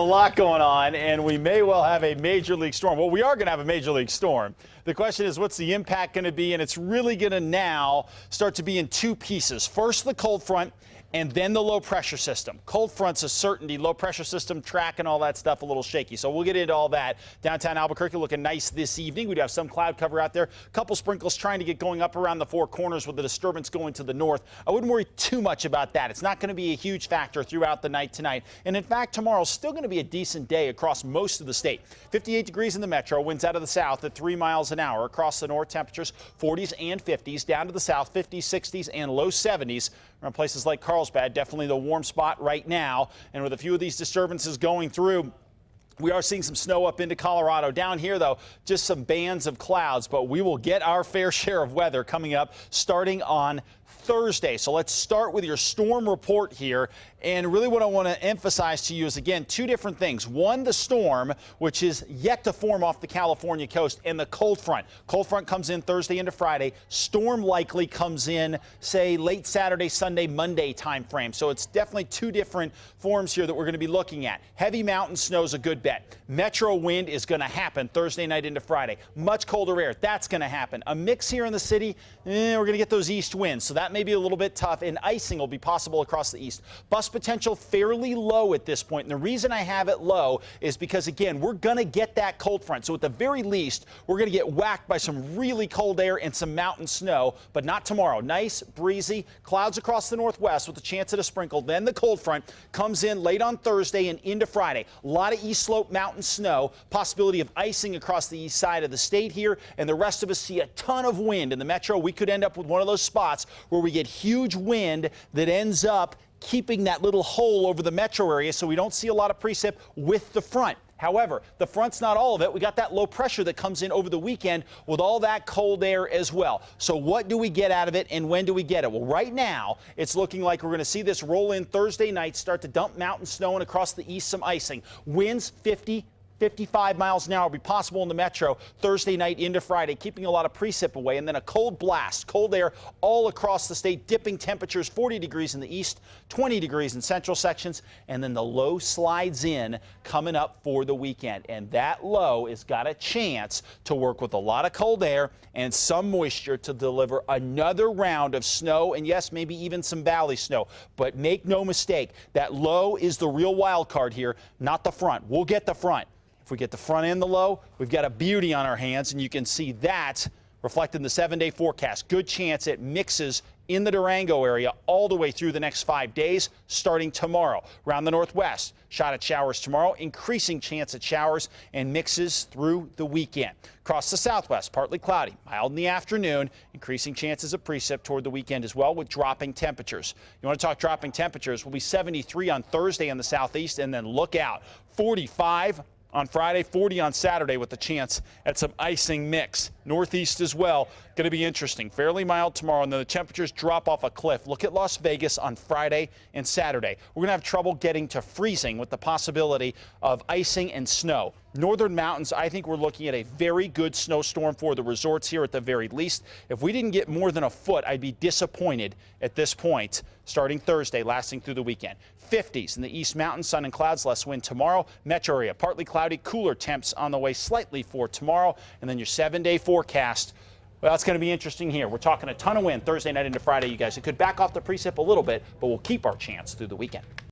lot going on, and we may well have a major league storm. Well, we are going to have a major league storm. The question is, what's the impact going to be? And it's really going to now start to be in two pieces. First, the cold front, and then the low pressure system. Cold front's a certainty. Low pressure system, track, and all that stuff a little shaky. So we'll get into all that. Downtown Albuquerque looking nice this evening. We do have some cloud cover out there. A couple sprinkles trying to get going up around the four corners with the disturbance going to the north. I wouldn't worry too much about that. It's not going to be a huge factor throughout the night tonight. And in fact, tomorrow's still going to be a decent day across most of the state. 58 degrees in the metro, winds out of the south at 3 miles an hour. Across the north, temperatures 40s and 50s. Down to the south, 50s, 60s, and low 70s. Around places like Carlsbad, definitely the warm spot right now. And with a few of these disturbances going through, we are seeing some snow up into Colorado. Down here, though, just some bands of clouds, but we will get our fair share of weather coming up starting on Thursday. So let's start with your storm report here. And really what I want to emphasize to you is, again, two different things. One, the storm, which is yet to form off the California coast, and the cold front. Cold front comes in Thursday into Friday. Storm likely comes in, say, late Saturday, Sunday, Monday time frame. So it's definitely two different forms here that we're going to be looking at. Heavy mountain snow is a good bet. Metro wind is going to happen Thursday night into Friday. Much colder air, that's going to happen. A mix here in the city, we're going to get those east winds. So that may be a little bit tough, and icing will be possible across the east. Bus potential fairly low at this point. And the reason I have it low is because, again, we're going to get that cold front. So at the very least, we're going to get whacked by some really cold air and some mountain snow, but not tomorrow. Nice, breezy, clouds across the northwest with a chance at a sprinkle. Then the cold front comes in late on Thursday and into Friday. A lot of east slope mountain snow, possibility of icing across the east side of the state here, and the rest of us see a ton of wind. In the metro, we could end up with one of those spots where we get huge wind that ends up keeping that little hole over the metro area, so we don't see a lot of precip with the front. However, the front's not all of it. We got that low pressure that comes in over the weekend with all that cold air as well. So what do we get out of it, and when do we get it? Well, right now, it's looking like we're going to see this roll in Thursday night, start to dump mountain snow, and across the east some icing. Winds 55 miles an hour will be possible in the metro Thursday night into Friday, keeping a lot of precip away, and then a cold blast, cold air all across the state, dipping temperatures 40 degrees in the east, 20 degrees in central sections, and then the low slides in coming up for the weekend. And that low has got a chance to work with a lot of cold air and some moisture to deliver another round of snow, and yes, maybe even some valley snow. But make no mistake, that low is the real wild card here, not the front. We'll get the front. If we get the front and the low, we've got a beauty on our hands, and you can see that reflected in the 7-day forecast. Good chance it mixes in the Durango area all the way through the next 5 days, starting tomorrow. Around the northwest, shot at showers tomorrow, increasing chance at showers and mixes through the weekend. Across the southwest, partly cloudy, mild in the afternoon, increasing chances of precip toward the weekend as well with dropping temperatures. You want to talk dropping temperatures? We'll be 73 on Thursday in the southeast, and then look out, 45 on Friday, 40 on Saturday with a chance at some icing mix. Northeast as well, going to be interesting. Fairly mild tomorrow, and then the temperatures drop off a cliff. Look at Las Vegas on Friday and Saturday. We're going to have trouble getting to freezing with the possibility of icing and snow. Northern mountains, I think we're looking at a very good snowstorm for the resorts here at the very least. If we didn't get more than a foot, I'd be disappointed at this point, starting Thursday, lasting through the weekend. 50s in the East Mountains, sun and clouds, less wind tomorrow. Metro area, partly cloudy, cooler temps on the way slightly for tomorrow. And then your 7-day forecast. Well, it's going to be interesting here. We're talking a ton of wind Thursday night into Friday, you guys. It could back off the precip a little bit, but we'll keep our chance through the weekend.